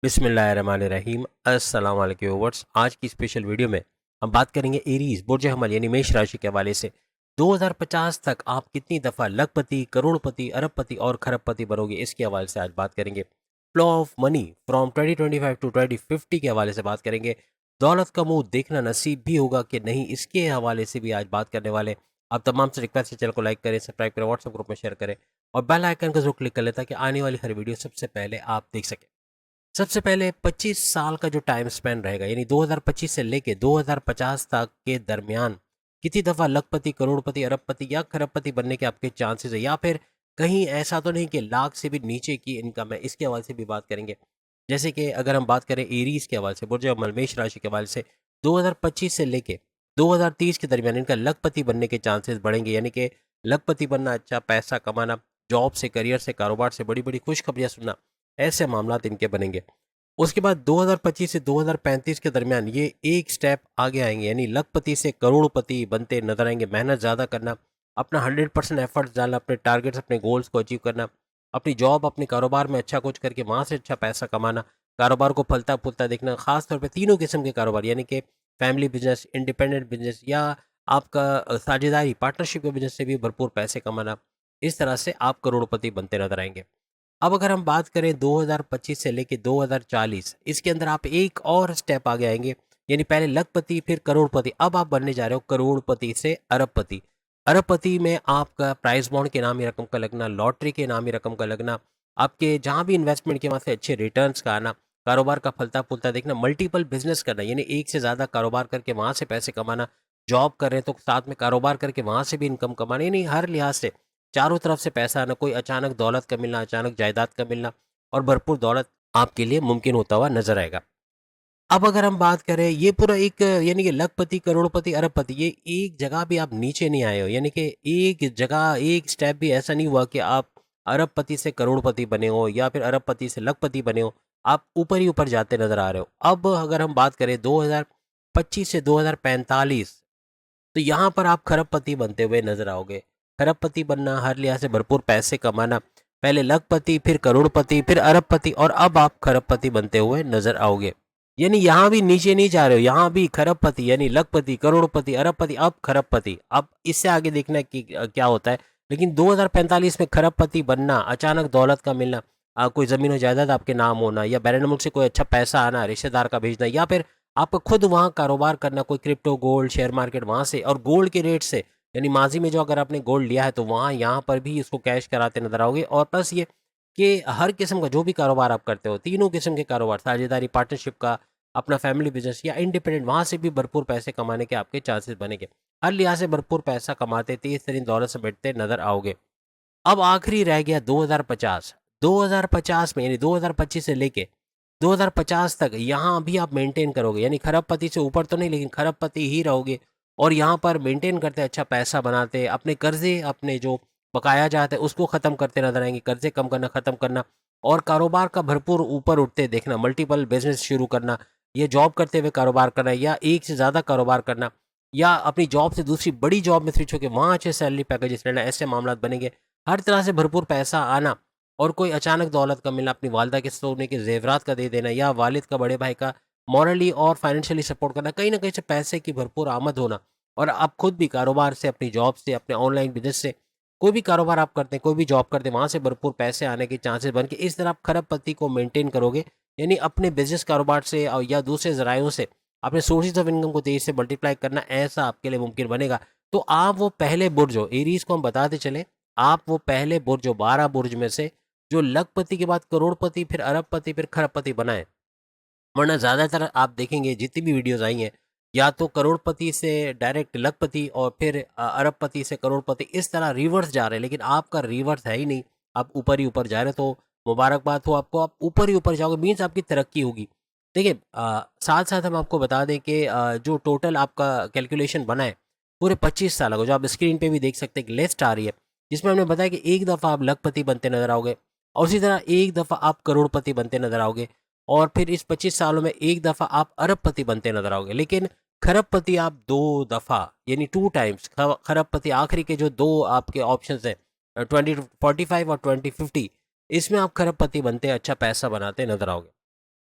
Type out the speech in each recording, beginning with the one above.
बिस्मिल्लाहिर्रहमानिर्रहीम। अस्सलाम वालेकुम व्यूअर्स। आज की स्पेशल वीडियो में हम बात करेंगे एरीज बुर्ज हमल यानी मेष राशि के हवाले से 2050 तक आप कितनी दफ़ा लखपति, करोड़पति, अरबपति और खरबपति बनोगे, इसके हवाले से आज बात करेंगे। Flow of money from 2025 to 2050 के हवाले से बात करेंगे। दौलत का मुंह देखना नसीब भी होगा कि नहीं, इसके हवाले से भी आज बात करने वाले। आप तमाम से रिक्वेस्ट है, चैनल को लाइक करें, सब्सक्राइब करें, व्हाट्सएप ग्रुप में शेयर करें और बेल आइकन का जरूर क्लिक कर लें ताकि आने वाली हर वीडियो सबसे पहले आप देख सकें। सबसे पहले 25 साल का जो टाइम स्पेन रहेगा यानी 2025 से लेके 2050 तक के दरमियान कितनी दफ़ा लखपति, करोड़पति, अरबपति या खरबपति बनने के आपके चांसेस है, या फिर कहीं ऐसा तो नहीं कि लाख से भी नीचे की इनकम है, इसके हवाले से भी बात करेंगे। जैसे कि अगर हम बात करें एरीज के हवाले से, बुर्ज अव्वल मेष राशि के हवाले से 2025 से लेके 2030 के दरमियान इनका लखपति बनने के चांसेस बढ़ेंगे। यानी कि लखपति बनना, अच्छा पैसा कमाना, जॉब से, करियर से, कारोबार से बड़ी बड़ी खुशखबरियाँ सुनना, ऐसे मामलात इनके बनेंगे। उसके बाद 2025 से 2035 के दरमियान ये एक स्टेप आगे आएंगे यानी लखपति से करोड़पति बनते नजर आएंगे। मेहनत ज़्यादा करना, अपना 100% एफर्ट्स डालना, अपने टारगेट्स, अपने गोल्स को अचीव करना, अपनी जॉब, अपने कारोबार में अच्छा कुछ करके वहाँ से अच्छा पैसा कमाना, कारोबार को फलता फूलता देखना। खास तौर पे तीनों किस्म के कारोबार यानी कि फैमिली बिजनेस, इंडिपेंडेंट बिजनेस या आपका साझेदारी पार्टनरशिप के बिजनेस से भी भरपूर पैसे कमाना। इस तरह से आप करोड़पति बनते नजर आएंगे। अब अगर हम बात करें 2025 से लेके 2040, इसके अंदर आप एक और स्टेप आगे आएंगे। यानी पहले लखपति फिर करोड़पति, अब आप बनने जा रहे हो करोड़पति से अरबपति। अरबपति में आपका प्राइस बॉन्ड के नाम ही रकम का लगना, लॉटरी के नाम ही रकम का लगना, आपके जहां भी इन्वेस्टमेंट के वहां से अच्छे रिटर्न्स का आना, कारोबार का फलता फूलता देखना, मल्टीपल बिजनेस करना यानी एक से ज़्यादा कारोबार करके वहां से पैसे कमाना, जॉब कर रहे हैं तो साथ में कारोबार करके वहां से भी इनकम कमाना, यानी हर लिहाज से चारों तरफ से पैसा आना, कोई अचानक दौलत का मिलना, अचानक जायदाद का मिलना और भरपूर दौलत आपके लिए मुमकिन होता हुआ नजर आएगा। अब अगर हम बात करें ये पूरा एक यानी कि लखपति, करोड़पति, अरबपति, ये एक जगह भी आप नीचे नहीं आए हो। यानी कि एक जगह एक स्टेप भी ऐसा नहीं हुआ कि आप अरबपति से करोड़पति बने हो या फिर अरबपति से लखपति बने हो। आप ऊपर ही ऊपर जाते नजर आ रहे हो। अब अगर हम बात करें 2025 से 2045, तो यहाँ पर आप खरबपति बनते हुए नजर आओगे। खरबपति बनना, हर लिहाज से भरपूर पैसे कमाना, पहले लखपति फिर करोड़पति फिर अरबपति और अब आप खरबपति बनते हुए नजर आओगे। यानी यहाँ भी नीचे नहीं जा रहे हो, यहाँ भी खरबपति यानी लखपति, करोड़पति, अरबपति, अब खरबपति। अब इससे आगे देखना कि क्या होता है। लेकिन 2045 में खरबपति बनना, अचानक दौलत का मिलना, कोई जमीन और जायदाद आपके नाम होना या बैरन मुल्क से कोई अच्छा पैसा आना, रिश्तेदार का भेजना, या फिर आपको खुद वहाँ कारोबार करना, कोई क्रिप्टो, गोल्ड, शेयर मार्केट वहाँ से और गोल्ड के रेट से, यानी माजी में जो अगर आपने गोल्ड लिया है तो वहाँ यहाँ पर भी इसको कैश कराते नजर आओगे। और प्लस ये कि हर किस्म का जो भी कारोबार आप करते हो, तीनों किस्म के कारोबार, साझेदारी, पार्टनरशिप का, अपना फैमिली बिजनेस या इंडिपेंडेंट, वहाँ से भी भरपूर पैसे कमाने के आपके चांसेस बनेंगे। हर लिहाज से भरपूर पैसा कमाते, तेज तरीन दौलत से बैठते नजर आओगे। अब आखिरी रह गया 2050। 2050 में यानी 2025 से लेके 2050 तक यहाँ भी आप मेंटेन करोगे, यानी खरबपति से ऊपर तो नहीं लेकिन खरबपति ही रहोगे। और यहाँ पर मेंटेन करते, अच्छा पैसा बनाते, अपने कर्जे, अपने जो बकाया जाते हैं उसको ख़त्म करते नजर आएंगे, कर्जे कम करना, ख़त्म करना और कारोबार का भरपूर ऊपर उठते देखना, मल्टीपल बिजनेस शुरू करना, ये जॉब करते हुए कारोबार करना या एक से ज़्यादा कारोबार करना या अपनी जॉब से दूसरी बड़ी जॉब में स्विच होकर वहाँ अच्छे सैलरी पैकेजेस लेना, ऐसे मामला बनेंगे। हर तरह से भरपूर पैसा आना और कोई अचानक दौलत का मिलना, अपनी वालदा के सोने के जेवरात का दे देना या वालिद का, बड़े भाई का मॉरली और फाइनेंशियली सपोर्ट करना, कहीं ना कहीं से पैसे की भरपूर आमद होना। और आप खुद भी कारोबार से, अपनी जॉब से, अपने ऑनलाइन बिजनेस से, कोई भी कारोबार आप करते हैं, कोई भी जॉब करते हैं, वहाँ से भरपूर पैसे आने के चांसेस बन के इस तरह आप खरबपति को मेंटेन करोगे। यानी अपने बिजनेस कारोबार से या दूसरे जरायों से अपने सोर्सेज ऑफ इनकम को तेजी से मल्टीप्लाई करना, ऐसा आपके लिए मुमकिन बनेगा। तो आप वो पहले बुर्ज हो, एरीज को हम बताते चले, आप वो पहले बुर्ज हो 12 बुर्ज में से जो लखपति के बाद करोड़पति फिर अरबपति फिर खरबपति बनाए। वरना ज़्यादातर आप देखेंगे जितनी भी वीडियोस आई हैं, या तो करोड़पति से डायरेक्ट लखपति और फिर अरबपति से करोड़पति, इस तरह रिवर्स जा रहे हैं। लेकिन आपका रिवर्स है ही नहीं, आप ऊपर ही ऊपर जा रहे हो। तो मुबारकबाद हो आपको, आप ऊपर ही ऊपर जाओगे, मीन्स आपकी तरक्की होगी। देखिए साथ साथ हम आपको बता दें कि जो टोटल आपका कैलकुलेशन बना है पूरे 25 साल का, जो आप स्क्रीन पे भी देख सकते हैं, एक लिस्ट आ रही है जिसमें हमने बताया कि एक दफ़ा आप लखपति बनते नजर आओगे और उसी तरह एक दफ़ा आप करोड़पति बनते नजर आओगे और फिर इस 25 सालों में एक दफ़ा आप अरबपति बनते नजर आओगे। लेकिन खरबपति आप 2 दफ़ा यानी 2 टाइम्स, खरबपति आखिरी के जो दो आपके ऑप्शंस हैं 2045 और 2050, इसमें आप खरबपति बनते अच्छा पैसा बनाते नजर आओगे।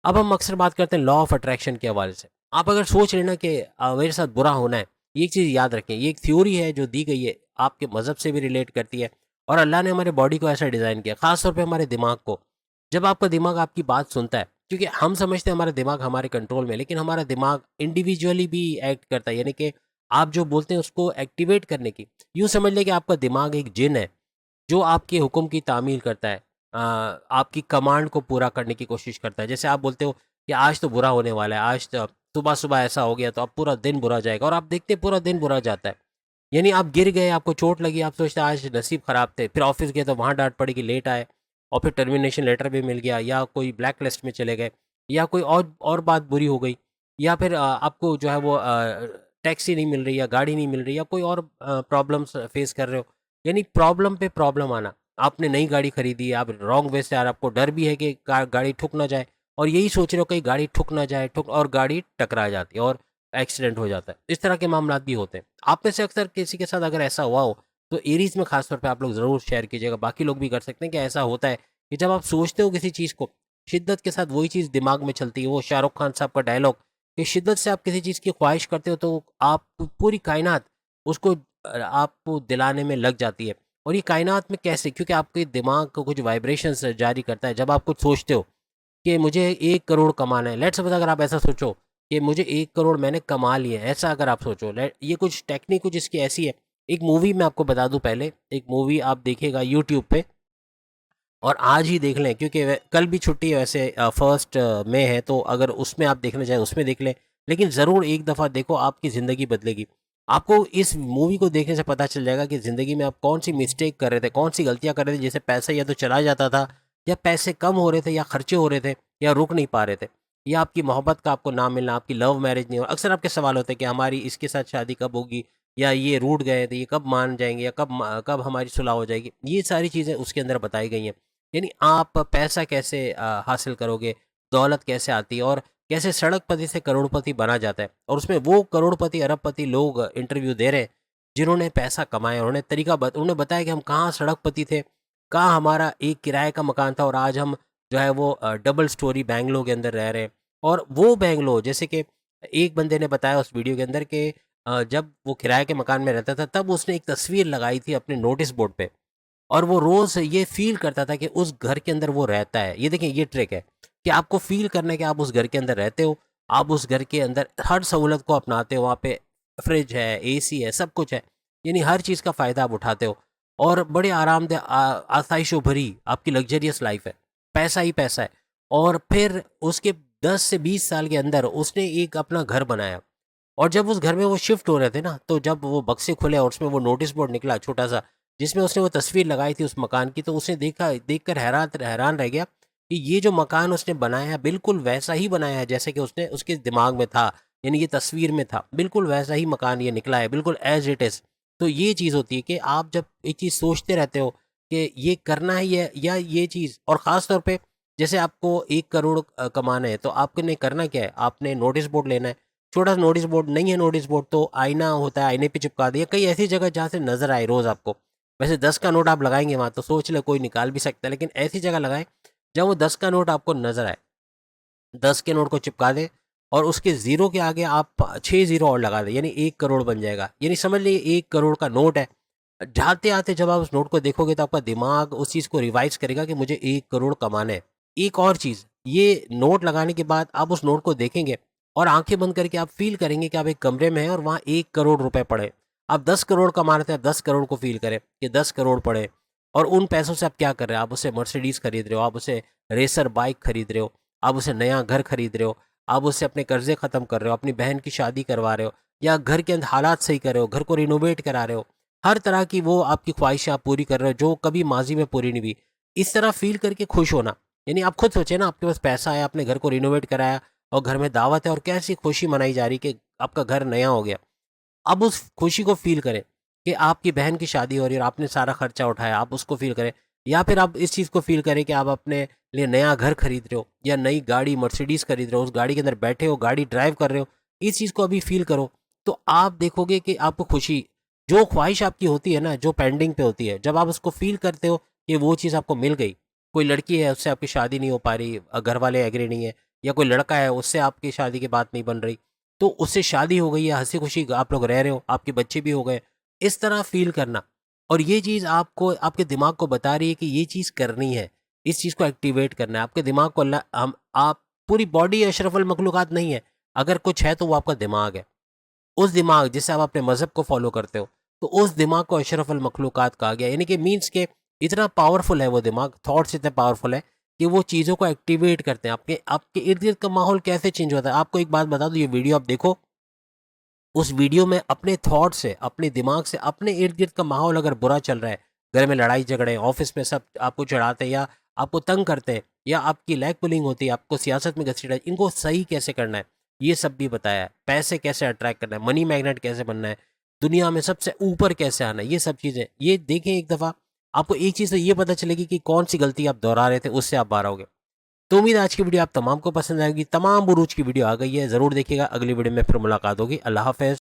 अब हम अक्सर बात करते हैं लॉ ऑफ अट्रैक्शन के हवाले से। आप अगर सोच लेना कि मेरे साथ बुरा होना है, ये एक चीज़ याद रखें, ये एक थ्योरी है जो दी गई है, आपके मज़हब से भी रिलेट करती है और अल्लाह ने हमारे बॉडी को ऐसा डिज़ाइन किया, ख़ास तौर पे हमारे दिमाग को। जब आपका दिमाग आपकी बात सुनता है, क्योंकि हम समझते हैं हमारा दिमाग हमारे कंट्रोल में है, लेकिन हमारा दिमाग इंडिविजुअली भी एक्ट करता है, यानी कि आप जो बोलते हैं उसको एक्टिवेट करने की, यूँ समझ लें कि आपका दिमाग एक जिन है, जो आपके हुक्म की तामील करता है, आपकी कमांड को पूरा करने की कोशिश करता है। जैसे आप बोलते हो कि आज तो बुरा होने वाला है, आज तो सुबह-सुबह ऐसा हो गया तो अब पूरा दिन बुरा जाएगा और आप देखते हैं पूरा दिन बुरा जाता है। यानी आप गिर गए, आपको चोट लगी, आप सोचते हैं आज नसीब ख़राब थे, फिर ऑफ़िस गए तो वहाँ डाँट पड़ी कि लेट आए और फिर टर्मिनेशन लेटर भी मिल गया या कोई ब्लैक लिस्ट में चले गए या कोई और बात बुरी हो गई या फिर आपको जो है वो टैक्सी नहीं मिल रही या गाड़ी नहीं मिल रही या कोई और प्रॉब्लम्स फ़ेस कर रहे हो। यानी प्रॉब्लम पे प्रॉब्लम आना। आपने नई गाड़ी खरीदी है, आप रॉन्ग वे से आ रहे हो, आपको डर भी है कि गाड़ी ठुक ना जाए और यही सोच रहे हो कहीं गाड़ी ठुक ना जाए, ठुक और गाड़ी टकरा जाती है और एक्सीडेंट हो जाता है। इस तरह के मामलात भी होते हैं। आप में से अक्सर किसी के साथ अगर ऐसा हुआ हो, तो एरीज़ में ख़ास तौर पे आप लोग ज़रूर शेयर कीजिएगा। बाकी लोग भी कर सकते हैं कि ऐसा होता है कि जब आप सोचते हो किसी चीज़ को, शिद्दत के साथ वही चीज़ दिमाग में चलती है। वो शाहरुख खान साहब का डायलॉग कि शिद्दत से आप किसी चीज़ की ख्वाहिश करते हो तो आप पूरी कायनात उसको आपको दिलाने में लग जाती है। और ये कायनात में कैसे? क्योंकि आपके दिमाग को कुछ वाइब्रेशंस जारी करता है। जब आप कुछ सोचते हो कि मुझे 1 करोड़ कमाना है, लेट्स सपोज़ अगर आप ऐसा सोचो कि मुझे 1 करोड़ मैंने कमा लिए हैं, ऐसा अगर आप सोचो, ले ये कुछ टेक्निक कुछ इसकी ऐसी है। एक मूवी मैं आपको बता दूँ पहले, एक मूवी आप देखिएगा यूट्यूब पे और आज ही देख लें क्योंकि कल भी छुट्टी है वैसे, फर्स्ट मई है, तो अगर उसमें आप देखना चाहें उसमें देख लें। लेकिन ज़रूर एक दफ़ा देखो, आपकी ज़िंदगी बदलेगी। आपको इस मूवी को देखने से पता चल जाएगा कि ज़िंदगी में आप कौन-सी मिस्टेक कर रहे थे, कौन-सी गलतियाँ कर रहे थे, जिससे पैसा या तो चला जाता था या पैसे कम हो रहे थे या खर्चे हो रहे थे या रुक नहीं पा रहे थे। या आपकी मोहब्बत का आपको ना मिलना, आपकी लव मैरिज नहीं हो, अक्सर आपके सवाल होते हैं कि हमारी इसके साथ शादी कब होगी या ये रूठ गए थे, ये कब मान जाएँगे या कब हमारी सुलह हो जाएगी। ये सारी चीज़ें उसके अंदर बताई गई हैं। यानी आप पैसा कैसे हासिल करोगे, दौलत कैसे आती है और कैसे सड़कपति से करोड़पति बना जाता है। और उसमें वो करोड़पति, अरबपति लोग इंटरव्यू दे रहे हैं, जिन्होंने पैसा कमाया, उन्होंने उन्होंने बताया कि हम कहाँ सड़कपति थे, कहाँ हमारा एक किराए का मकान था और आज हम जो है वो डबल स्टोरी बैंगलो के अंदर रह रहे हैं। और वो बैंगलो जैसे कि एक बंदे ने बताया उस वीडियो के अंदर कि जब वो किराए के मकान में रहता था, तब उसने एक तस्वीर लगाई थी अपने नोटिस बोर्ड पे। और वो रोज़ ये फ़ील करता था कि उस घर के अंदर वो रहता है। ये देखिए, ये ट्रिक है कि आपको फ़ील करना है कि आप उस घर के अंदर रहते हो, आप उस घर के अंदर हर सहूलत को अपनाते हो, वहाँ पे फ्रिज है, एसी है, सब कुछ है। यानी हर चीज़ का फ़ायदा आप उठाते हो और बड़े आरामदेह आसाइशों भरी आपकी लग्ज़रियस लाइफ़ है। पैसा ही पैसा है। और फिर उसके 10 से 20 साल के अंदर उसने एक अपना घर बनाया और जब उस घर में वो शिफ्ट हो रहे थे ना, तो जब वो बक्से खुले और उसमें वो नोटिस बोर्ड निकला छोटा-सा, जिसमें उसने वो तस्वीर लगाई थी उस मकान की, तो उसने देखकर हैरान रह गया कि ये जो मकान उसने बनाया है, बिल्कुल वैसा ही बनाया है जैसे कि उसने उसके दिमाग में था, यानी ये तस्वीर में था। बिल्कुल वैसा ही मकान ये निकला है, बिल्कुल एज़ इट इज़। तो ये चीज़ होती है कि आप जब एक चीज़ सोचते रहते हो कि ये करना है या ये चीज़, और ख़ास तौर पे जैसे आपको 1 करोड़ कमाना है, तो आपने करना क्या है? आपने नोटिस बोर्ड लेना है। छोटा-सा नोटिस बोर्ड, नहीं है नोटिस बोर्ड तो आईना होता है, आईने पे चिपका दिया, कहीं ऐसी जगह जहाँ से नज़र आए रोज़ आपको। वैसे 10 का नोट आप लगाएँगे वहाँ तो सोच लें कोई निकाल भी सकता है, लेकिन ऐसी जगह लगाएँ जहाँ वो 10 का नोट आपको नज़र आए। 10 के नोट को चिपका दें और उसके ज़ीरो के आगे आप 6 ज़ीरो और लगा दें, यानी 1 करोड़ बन जाएगा। यानी समझ लीजिए 1 करोड़ का नोट है। जाते-आते जब आप उस नोट को देखोगे तो आपका दिमाग उस चीज़ को रिवाइज़ करेगा कि मुझे 1 करोड़ कमाना है। एक और चीज़, ये नोट लगाने के बाद आप उस नोट को देखेंगे और आँखें बंद करके आप फ़ील करेंगे कि आप एक कमरे में हैं और वहाँ 1 करोड़ रुपए पड़े। आप 10 करोड़ कमा रहे थे, आप 10 करोड़ को फ़ील करें कि 10 करोड़ पड़े और उन पैसों से आप क्या कर रहे हैं? आप उससे मर्सिडीज़ खरीद रहे हो, आप उससे रेसर बाइक खरीद रहे हो, आप उससे नया घर खरीद रहे हो, आप उससे अपने कर्ज़े ख़त्म कर रहे हो, अपनी बहन की शादी करवा रहे हो या घर के अंदर हालात सही कर रहे हो, घर को रिनोवेट करा रहे हो। हर तरह की वो आपकी ख्वाहिशें आप पूरी कर रहे हो जो कभी माज़ी में पूरी नहीं हुई। इस तरह फ़ील करके खुश होना, यानी आप खुद सोचिए ना, आपके पास पैसा है, आपने घर को रिनोवेट कराया और घर में दावत है और कैसी खुशी मनाई जा रही है कि आपका घर नया हो गया। अब उस खुशी को फ़ील करें कि आपकी बहन की शादी हो रही है और आपने सारा खर्चा उठाया, आप उसको फ़ील करें। या फिर आप इस चीज़ को फ़ील करें कि आप अपने लिए नया घर खरीद रहे हो या नई गाड़ी मर्सिडीज़ खरीद रहे हो, उस गाड़ी के अंदर बैठे हो, गाड़ी ड्राइव कर रहे हो। इस चीज़ को अभी फ़ील करो, तो आप देखोगे कि आपको खुशी, जो ख्वाहिश आपकी होती है ना, जो पेंडिंग पे होती है, जब आप उसको फ़ील करते हो कि वो चीज़ आपको मिल गई। कोई लड़की है, उससे आपकी शादी नहीं हो पा रही, घर वाले एग्री नहीं है या कोई लड़का है उससे आपकी शादी की बात नहीं बन रही, तो उससे शादी हो गई है, हंसी खुशी आप लोग रह रहे हो, आपके बच्चे भी हो गए, इस तरह फील करना। और ये चीज़ आपको आपके दिमाग को बता रही है कि ये चीज़ करनी है, इस चीज़ को एक्टिवेट करना है। आपके दिमाग को अल्लाह हम आप पूरी बॉडी अशरफुल मखलूक़ात नहीं है, अगर कुछ है तो वो आपका दिमाग है। उस दिमाग जिससे आप अपने मज़हब को फ़ॉलो करते हो, तो उस दिमाग को अशरफुल मखलूक़ात कहा गया, यानी कि मीन्स के इतना पावरफुल है वो दिमाग, थॉट्स इतने पावरफुल है कि वो चीज़ों को एक्टिवेट करते हैं। आपके आपके इर्द-गिर्द का माहौल कैसे चेंज होता है, आपको एक बात बता दूँ, ये वीडियो आप देखो, उस वीडियो में अपने थॉट से, अपने दिमाग से, अपने इर्द-गिर्द का माहौल अगर बुरा चल रहा है, घर में लड़ाई-झगड़े, ऑफ़िस में सब आपको चिढ़ाते हैं या आपको तंग करते हैं या आपकी लैग पुलिंग होती है, आपको सियासत में घसीटा है, इनको सही कैसे करना है, ये सब भी बताया है। पैसे कैसे अट्रैक्ट करना है, मनी मैग्नेट कैसे बनना है, दुनिया में सबसे ऊपर कैसे आना है, ये सब चीज़ें, ये देखें एक दफ़ा, आपको एक चीज़ तो ये पता चलेगी कि कौन-सी गलती आप दोहरा रहे थे, उससे आप बाहर आओगे। तो उम्मीद है आज की वीडियो आप तमाम को पसंद आएगी, तमाम बुरूज की वीडियो आ गई है, ज़रूर देखिएगा, अगली वीडियो में फिर मुलाकात होगी। अल्लाह हाफ़िज़।